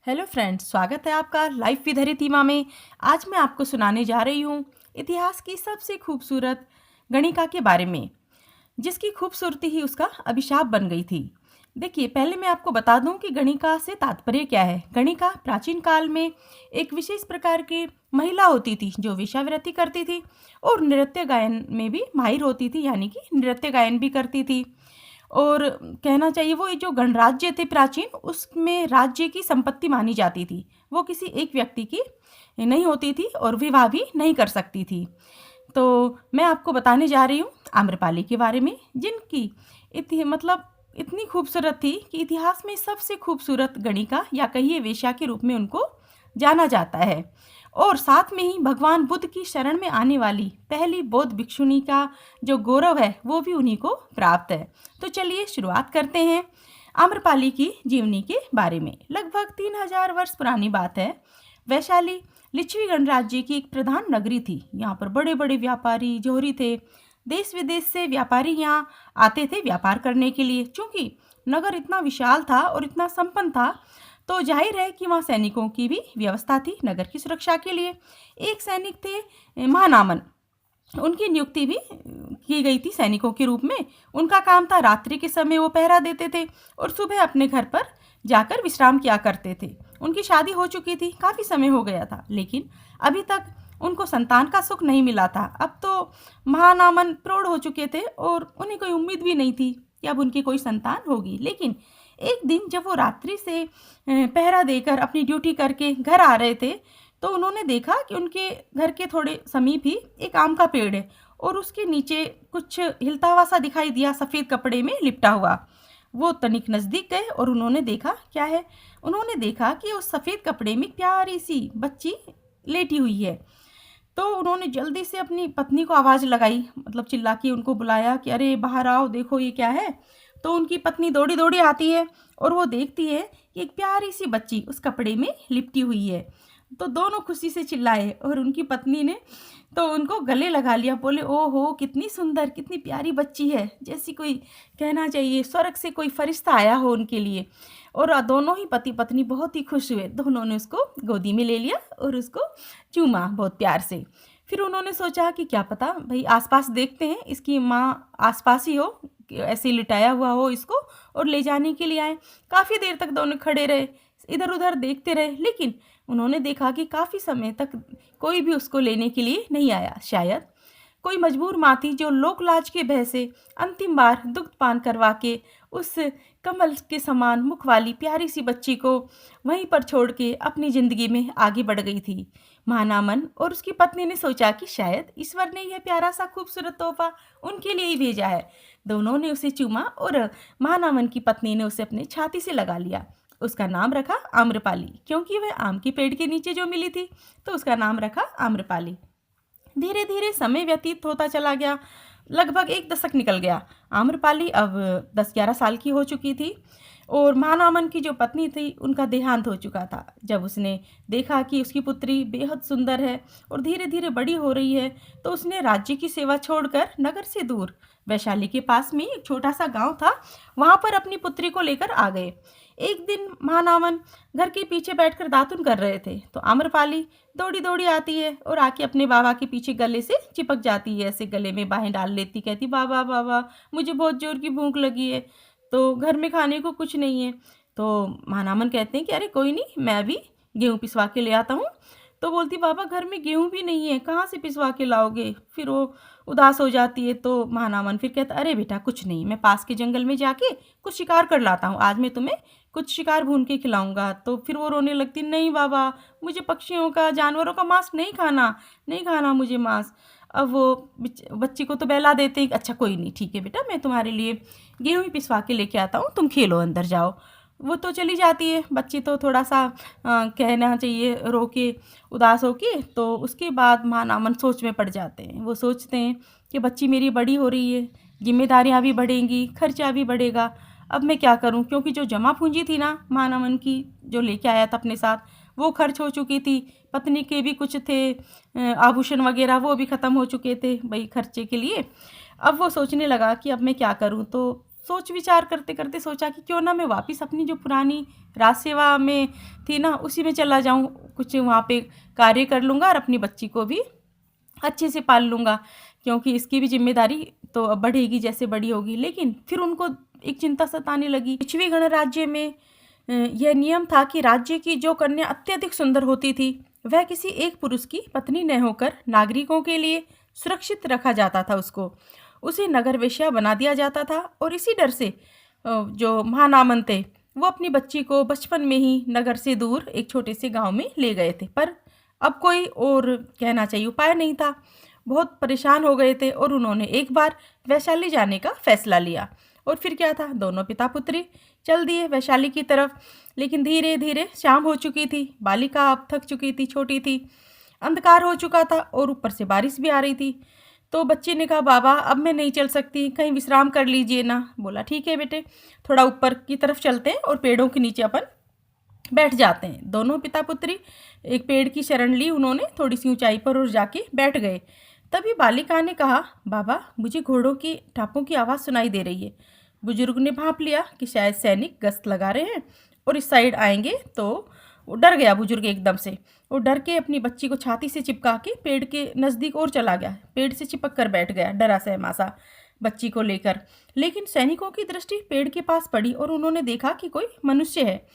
Hello friends, स्वागत है आपका लाइफ विद हरितिमा में। आज मैं आपको सुनाने जा रही हूँ इतिहास की सबसे खूबसूरत गणिका के बारे में, जिसकी खूबसूरती ही उसका अभिशाप बन गई थी। देखिए, पहले मैं आपको बता दूं कि गणिका से तात्पर्य क्या है। गणिका प्राचीन काल में एक विशेष प्रकार की महिला होती थी जो वेश्यावृत्ति करती थी और नृत्य गायन में भी माहिर होती थी, यानी कि नृत्य गायन भी करती थी। और कहना चाहिए वो जो गणराज्य थे प्राचीन, उसमें राज्य की संपत्ति मानी जाती थी। वो किसी एक व्यक्ति की नहीं होती थी और विवाह भी नहीं कर सकती थी। तो मैं आपको बताने जा रही हूँ आम्रपाली के बारे में, जिनकी मतलब इतनी खूबसूरत थी कि इतिहास में सबसे खूबसूरत गणिका या कहिए वेश्या के रूप में उनको जाना जाता है। और साथ में ही भगवान बुद्ध की शरण में आने वाली पहली बौद्ध भिक्षुणी का जो गौरव है वो भी उन्हीं को प्राप्त है। तो चलिए शुरुआत करते हैं आम्रपाली की जीवनी के बारे में। लगभग 3000 वर्ष पुरानी बात है। वैशाली लिच्छवी गणराज्य की एक प्रधान नगरी थी। यहाँ पर बड़े बड़े व्यापारी जोहरी थे। देश विदेश से व्यापारी यहाँ आते थे व्यापार करने के लिए। चूंकि नगर इतना विशाल था और इतना संपन्न था, तो जाहिर है कि वहाँ सैनिकों की भी व्यवस्था थी नगर की सुरक्षा के लिए। एक सैनिक थे महानामन, उनकी नियुक्ति भी की गई थी सैनिकों के रूप में। उनका काम था रात्रि के समय वो पहरा देते थे और सुबह अपने घर पर जाकर विश्राम किया करते थे। उनकी शादी हो चुकी थी, काफ़ी समय हो गया था, लेकिन अभी तक उनको संतान का सुख नहीं मिला था। अब तो महानामन प्रौढ़ हो चुके थे और उन्हें कोई उम्मीद भी नहीं थी कि अब उनकी कोई संतान होगी। लेकिन एक दिन जब वो रात्रि से पहरा देकर अपनी ड्यूटी करके घर आ रहे थे, तो उन्होंने देखा कि उनके घर के थोड़े समीप ही एक आम का पेड़ है और उसके नीचे कुछ हिलता हुआ सा दिखाई दिया, सफ़ेद कपड़े में लिपटा हुआ। वो तनिक नज़दीक गए और उन्होंने देखा क्या है। उन्होंने देखा कि उस सफ़ेद कपड़े में प्यारी सी बच्ची लेटी हुई है। तो उन्होंने जल्दी से अपनी पत्नी को आवाज़ लगाई, मतलब चिल्ला के उनको बुलाया कि अरे बाहर आओ, देखो ये क्या है। तो उनकी पत्नी दौड़ी दौड़ी आती है और वो देखती है कि एक प्यारी सी बच्ची उस कपड़े में लिपटी हुई है। तो दोनों खुशी से चिल्लाए और उनकी पत्नी ने तो उनको गले लगा लिया। बोले, ओहो कितनी सुंदर, कितनी प्यारी बच्ची है, जैसी कोई कहना चाहिए स्वर्ग से कोई फरिश्ता आया हो उनके लिए। और दोनों ही पति पत्नी बहुत ही खुश हुए। दोनों ने उसको गोदी में ले लिया और उसको चूमा बहुत प्यार से। फिर उन्होंने सोचा कि क्या पता भाई आसपास देखते हैं, इसकी माँ आसपास ही हो, ऐसे लिटाया हुआ हो इसको और ले जाने के लिए आए। काफ़ी देर तक दोनों खड़े रहे, इधर उधर देखते रहे, लेकिन उन्होंने देखा कि काफ़ी समय तक कोई भी उसको लेने के लिए नहीं आया। शायद कोई मजबूर माँ थी जो लोक लाज के भय से अंतिम बार दुग्धपान करवा के उस कमल के समान मुख वाली प्यारी सी बच्ची को वहीं पर छोड़ के अपनी ज़िंदगी में आगे बढ़ गई थी। महानामन और उसकी पत्नी ने सोचा कि शायद ईश्वर ने यह प्यारा सा खूबसूरत तोहफा उनके लिए ही भेजा है। दोनों ने उसे चूमा और महानामन की पत्नी ने उसे अपने छाती से लगा लिया। उसका नाम रखा आम्रपाली, क्योंकि वह आम के पेड़ के नीचे जो मिली थी, तो उसका नाम रखा आम्रपाली। धीरे धीरे समय व्यतीत होता चला गया। लगभग एक दशक निकल गया। आम्रपाली अब 10-11 साल की हो चुकी थी और महानामन की जो पत्नी थी उनका देहांत हो चुका था। जब उसने देखा कि उसकी पुत्री बेहद सुंदर है और धीरे धीरे बड़ी हो रही है, तो उसने राज्य की सेवा छोड़कर नगर से दूर वैशाली के पास में एक छोटा सा गांव था, वहां पर अपनी पुत्री को लेकर आ गए। एक दिन महानामन घर के पीछे बैठकर दातुन कर रहे थे, तो आम्रपाली दौड़ी दौड़ी आती है और आके अपने बाबा के पीछे गले से चिपक जाती है, ऐसे गले में बाहें डाल लेती, कहती बाबा बाबा मुझे बहुत जोर की भूख लगी है, तो घर में खाने को कुछ नहीं है। तो महानामन कहते हैं कि अरे कोई नहीं, मैं अभी गेहूँ पिसवा के ले आता हूँ। तो बोलती बाबा घर में गेहूँ भी नहीं है, कहाँ से पिसवा के लाओगे। फिर वो उदास हो जाती है। तो महानामन फिर कहता अरे बेटा कुछ नहीं, मैं पास के जंगल में जाके कुछ शिकार कर लाता हूँ, आज मैं तुम्हें कुछ शिकार भून के खिलाऊंगा। तो फिर वो रोने लगती, नहीं बाबा मुझे पक्षियों का जानवरों का मांस नहीं खाना, नहीं खाना मुझे मांस। अब वो बच्ची को तो बहला देते हैं, अच्छा कोई नहीं ठीक है बेटा, मैं तुम्हारे लिए गेहूँ ही पिसवा के लेके आता हूँ, तुम खेलो अंदर जाओ। वो तो चली जाती है। बच्ची तो थोड़ा सा कहना चाहिए रो के उदास हो के। तो उसके बाद महानामन सोच में पड़ जाते हैं। वो सोचते हैं कि बच्ची मेरी बड़ी हो रही है, जिम्मेदारियाँ भी बढ़ेंगी, खर्चा भी बढ़ेगा, अब मैं क्या करूं। क्योंकि जो जमा पूंजी थी ना महानामन की, जो लेके आया था अपने साथ, वो खर्च हो चुकी थी। पत्नी के भी कुछ थे आभूषण वगैरह, वो भी ख़त्म हो चुके थे भाई खर्चे के लिए। अब वो सोचने लगा कि अब मैं क्या करूं। तो सोच विचार करते करते सोचा कि क्यों ना मैं वापस अपनी जो पुरानी राज सेवा में थी ना उसी में चला जाऊं, कुछ वहाँ पे कार्य कर लूँगा और अपनी बच्ची को भी अच्छे से पाल लूँगा, क्योंकि इसकी भी जिम्मेदारी तो अब बढ़ेगी जैसे बड़ी होगी। लेकिन फिर उनको एक चिंता सताने लगी। पृथ्वी गणराज्य में यह नियम था कि राज्य की जो कन्या अत्यधिक सुंदर होती थी वह किसी एक पुरुष की पत्नी न होकर नागरिकों के लिए सुरक्षित रखा जाता था। उसे नगर वेश्या बना दिया जाता था। और इसी डर से जो महानामन थे वो अपनी बच्ची को बचपन में ही नगर से दूर एक छोटे से गांव में ले गए थे। पर अब कोई और कहना चाहिए उपाय नहीं था। बहुत परेशान हो गए थे और उन्होंने एक बार वैशाली जाने का फैसला लिया। और फिर क्या था, दोनों पिता पुत्री चल दिए वैशाली की तरफ। लेकिन धीरे धीरे शाम हो चुकी थी। बालिका अब थक चुकी थी, छोटी थी, अंधकार हो चुका था और ऊपर से बारिश भी आ रही थी। तो बच्ची ने कहा, बाबा अब मैं नहीं चल सकती, कहीं विश्राम कर लीजिए ना। बोला, ठीक है बेटे, थोड़ा ऊपर की तरफ चलते हैं और पेड़ों के नीचे अपन बैठ जाते हैं। दोनों पिता पुत्री एक पेड़ की शरण ली उन्होंने, थोड़ी सी ऊंचाई पर, और जाके बैठ गए। तभी बालिका ने कहा, बाबा मुझे घोड़ों की टापों की आवाज़ सुनाई दे रही है। बुजुर्ग ने भांप लिया कि शायद सैनिक गश्त लगा रहे हैं और इस साइड आएंगे। तो वो डर गया बुजुर्ग एकदम से। वो डर के अपनी बच्ची को छाती से चिपका के पेड़ के नज़दीक और चला गया। पेड़ से चिपक कर बैठ गया डरा सहमा सा बच्ची को लेकर। लेकिन सैनिकों की दृष्टि पेड़ के पास पड़ी और उन्होंने देखा कि कोई मनुष्य है।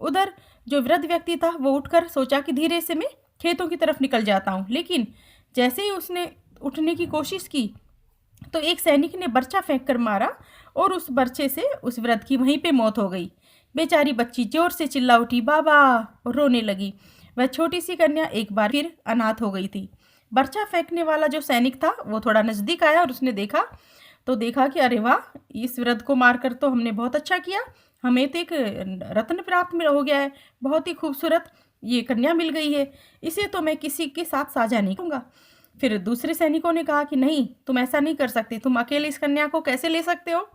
उधर जो वृद्ध व्यक्ति था वो उठकर सोचा कि धीरे से मैं खेतों की तरफ निकल जाता हूँ। लेकिन जैसे ही उसने उठने की कोशिश की तो एक सैनिक ने बर्छा फेंक कर मारा और उस बर्छे से उस वृद्ध की वहीं पे मौत हो गई। बेचारी बच्ची जोर से चिल्ला उठी, बाबा, और रोने लगी। वह छोटी सी कन्या एक बार फिर अनाथ हो गई थी। बर्छा फेंकने वाला जो सैनिक था वो थोड़ा नज़दीक आया और उसने देखा कि अरे वाह, इस वृद्ध को मारकर तो हमने बहुत अच्छा किया, हमें तो एक रत्न प्राप्त हो गया है, बहुत ही खूबसूरत ये कन्या मिल गई है, इसे तो मैं किसी के साथ साझा नहीं करूँगा। फिर दूसरे सैनिकों ने कहा कि नहीं, तुम ऐसा नहीं कर सकते, तुम अकेले इस कन्या को कैसे ले सकते हो?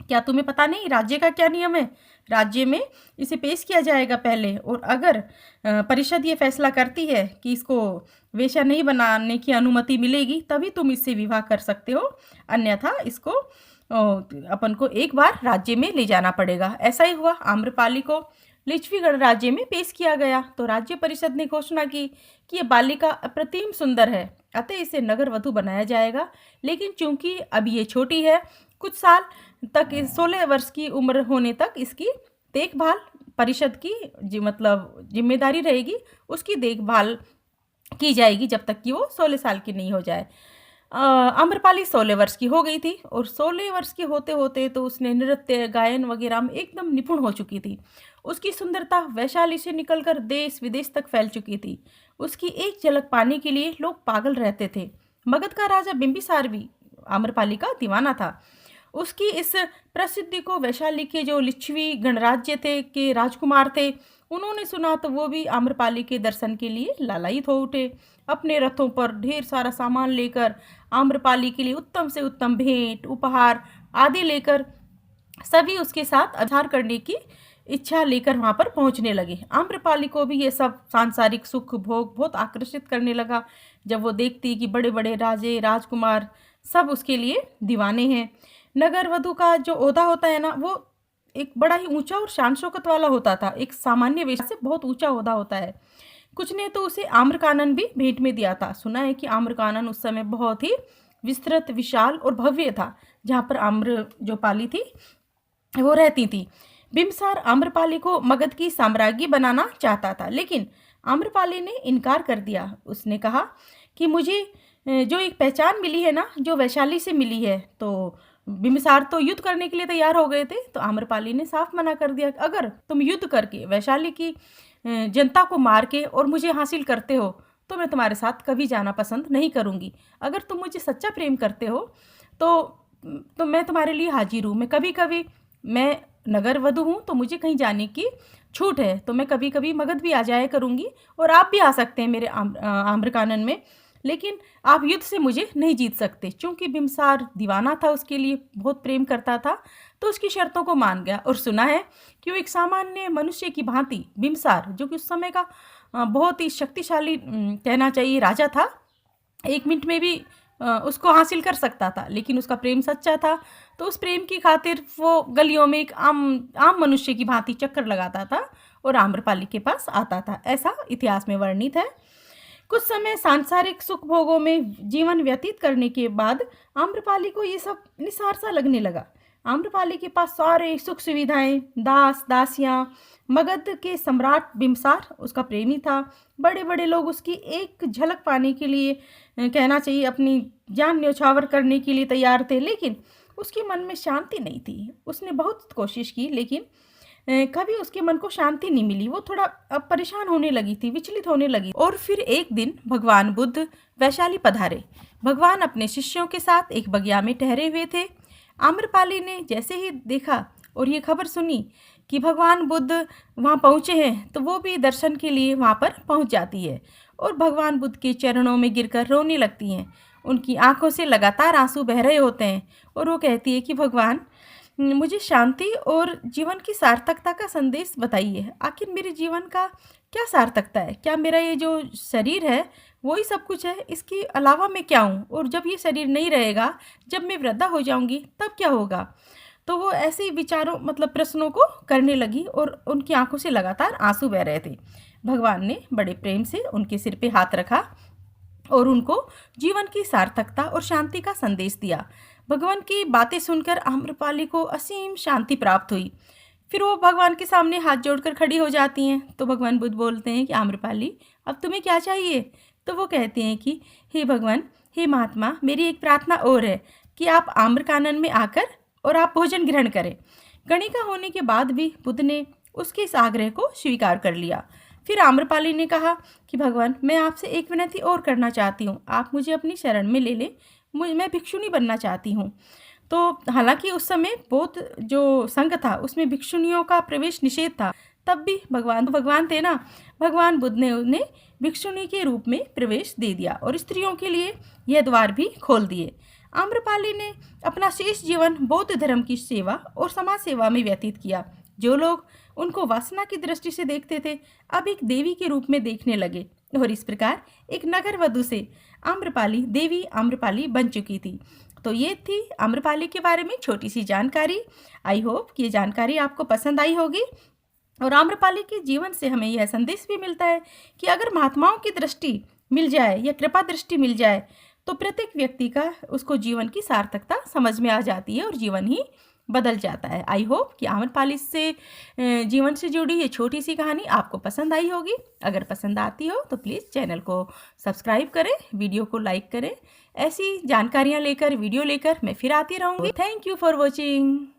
क्या तुम्हें पता नहीं राज्य का क्या नियम है? राज्य में इसे पेश किया जाएगा पहले, और अगर परिषद ये फैसला करती है कि इसको वेश्या नहीं बनाने की अनुमति मिलेगी तभी तुम इससे विवाह कर सकते हो, अन्यथा इसको अपन को एक बार राज्य में ले जाना पड़ेगा। ऐसा ही हुआ। आम्रपाली को लिच्छवी गणराज्य में पेश किया गया तो राज्य परिषद ने घोषणा की कि ये बालिका अप्रतिम सुंदर है, अतः इसे नगर वधु बनाया जाएगा। लेकिन चूंकि अभी ये छोटी है, कुछ साल तक 16 वर्ष की उम्र होने तक इसकी देखभाल परिषद की मतलब जिम्मेदारी रहेगी, उसकी देखभाल की जाएगी जब तक कि वो 16 साल की नहीं हो जाए। आम्रपाली 16 वर्ष की हो गई थी और 16 वर्ष की होते होते तो उसने नृत्य गायन वगैरह में एकदम निपुण हो चुकी थी। उसकी सुंदरता वैशाली से निकलकर देश विदेश तक फैल चुकी थी। उसकी एक झलक पाने के लिए लोग पागल रहते थे। मगध का राजा बिंबिसार भी आम्रपाली का दीवाना था। उसकी इस प्रसिद्धि को वैशाली के जो लिच्छवी गणराज्य थे के राजकुमार थे, उन्होंने सुना तो वो भी आम्रपाली के दर्शन के लिए लालायित हो उठे। अपने रथों पर ढेर सारा सामान लेकर आम्रपाली के लिए उत्तम से उत्तम भेंट उपहार आदि लेकर सभी उसके साथ आधार करने की इच्छा लेकर वहां पर पहुंचने लगे। आम्रपाली को भी ये सब सांसारिक सुख भोग बहुत आकर्षित करने लगा जब वो देखती कि बड़े बड़े राजे राजकुमार सब उसके लिए दीवाने हैं। नगर वधु का जो ओहदा होता है ना, वो एक बड़ा ही ऊंचा और शान शौकत वाला होता था। एक सामान्य वेश्या से बहुत ऊंचा ओहदा होता है। कुछ ने तो उसे आम्रकानन भी भेंट में दिया था। सुना है कि आम्रकानन उस समय बहुत ही विस्तृत, विशाल और भव्य था, जहाँ पर आम्र जो पाली थी वो रहती थी। बिम्बसार आम्रपाली को मगध की साम्राज्ञी बनाना चाहता था, लेकिन आम्रपाली ने इनकार कर दिया। उसने कहा कि मुझे जो एक पहचान मिली है ना, जो वैशाली से मिली है, तो बिम्बिसार तो युद्ध करने के लिए तैयार हो गए थे। तो आम्रपाली ने साफ मना कर दिया, अगर तुम युद्ध करके वैशाली की जनता को मार के और मुझे हासिल करते हो तो मैं तुम्हारे साथ कभी जाना पसंद नहीं करूँगी। अगर तुम मुझे सच्चा प्रेम करते हो तो मैं तुम्हारे लिए हाजिर हूँ। मैं नगर वधु हूँ तो मुझे कहीं जाने की छूट है, तो मैं कभी कभी मगध भी आ जाया करूँगी और आप भी आ सकते हैं मेरे आम्रकानन में, लेकिन आप युद्ध से मुझे नहीं जीत सकते। चूंकि बिम्बसार दीवाना था, उसके लिए बहुत प्रेम करता था, तो उसकी शर्तों को मान गया। और सुना है कि वो एक सामान्य मनुष्य की भांति बिम्बसार, जो कि उस समय का बहुत ही शक्तिशाली कहना चाहिए राजा था, 1 मिनट में भी उसको हासिल कर सकता था, लेकिन उसका प्रेम सच्चा था। तो उस प्रेम की खातिर वो गलियों में एक आम आम मनुष्य की भांति चक्कर लगाता था और आम्रपाली के पास आता था। ऐसा इतिहास में वर्णित है। कुछ समय सांसारिक सुख भोगों में जीवन व्यतीत करने के बाद आम्रपाली को ये सब निसार सा लगने लगा। आम्रपाली के पास सारे सुख सुविधाएं, दास दासियां, मगध के सम्राट बिम्सार उसका प्रेमी था। बड़े बड़े लोग उसकी एक झलक पाने के लिए, कहना चाहिए अपनी जान न्यौछावर करने के लिए तैयार थे, लेकिन उसके मन में शांति नहीं थी। उसने बहुत कोशिश की, लेकिन कभी उसके मन को शांति नहीं मिली। वो थोड़ा परेशान होने लगी थी, विचलित होने लगी। और फिर एक दिन भगवान बुद्ध वैशाली पधारे। भगवान अपने शिष्यों के साथ एक बगिया में ठहरे हुए थे। आम्रपाली ने जैसे ही देखा और ये खबर सुनी कि भगवान बुद्ध वहाँ पहुँचे हैं, तो वो भी दर्शन के लिए वहाँ पर पहुँच जाती है और भगवान बुद्ध के चरणों में गिरकर रोने लगती हैं। उनकी आंखों से लगातार आंसू बह रहे होते हैं और वो कहती है कि भगवान, मुझे शांति और जीवन की सार्थकता का संदेश बताइए। आखिर मेरे जीवन का क्या सार्थकता है? क्या मेरा ये जो शरीर है वही सब कुछ है? इसके अलावा मैं क्या हूँ? और जब ये शरीर नहीं रहेगा, जब मैं वृद्धा हो जाऊंगी, तब क्या होगा? तो वो ऐसे ही विचारों, मतलब प्रश्नों को करने लगी और उनकी आंखों से लगातार आंसू बह रहे थे। भगवान ने बड़े प्रेम से उनके सिर पे हाथ रखा और उनको जीवन की सार्थकता और शांति का संदेश दिया। भगवान की बातें सुनकर आम्रपाली को असीम शांति प्राप्त हुई। फिर वो भगवान के सामने हाथ जोड़कर खड़ी हो जाती हैं। तो भगवान बुद्ध बोलते हैं कि आम्रपाली, अब तुम्हें क्या चाहिए? तो वो कहते हैं कि हे भगवान, हे महात्मा, मेरी एक प्रार्थना और है कि आप आम्रकानन में आकर और आप भोजन ग्रहण करें। गणिका होने के बाद भी बुद्ध ने उसके इस आग्रह को स्वीकार कर लिया। फिर आम्रपाली ने कहा कि भगवान, मैं आपसे एक विनती और करना चाहती हूँ, आप मुझे अपनी शरण में ले लें। मैं भिक्षुणी बनना चाहती हूँ। तो हालांकि उस समय बौद्ध जो संघ था उसमें भिक्षुणियों का प्रवेश निषेध था, तब भी भगवान थे ना, भगवान बुद्ध ने उन्हें भिक्षुणी के रूप में प्रवेश दे दिया और स्त्रियों के लिए यह द्वार भी खोल दिए। आम्रपाली ने अपना शेष जीवन बौद्ध धर्म की सेवा और समाज सेवा में व्यतीत किया। जो लोग उनको वासना की दृष्टि से देखते थे, अब एक देवी के रूप में देखने लगे और इस प्रकार एक नगर वधू से आम्रपाली देवी आम्रपाली बन चुकी थी। तो ये थी आम्रपाली के बारे में छोटी सी जानकारी। आई होप कि ये जानकारी आपको पसंद आई होगी। और आम्रपाली के जीवन से हमें यह संदेश भी मिलता है कि अगर महात्माओं की दृष्टि मिल जाए या कृपा दृष्टि मिल जाए, तो प्रत्येक व्यक्ति का उसको जीवन की सार्थकता समझ में आ जाती है और जीवन ही बदल जाता है। आई होप कि आम्रपाली से जीवन से जुड़ी ये छोटी सी कहानी आपको पसंद आई होगी। अगर पसंद आती हो तो प्लीज़ चैनल को सब्सक्राइब करें, वीडियो को लाइक करें। ऐसी जानकारियाँ लेकर, वीडियो लेकर मैं फिर आती रहूँगी। Thank you for watching.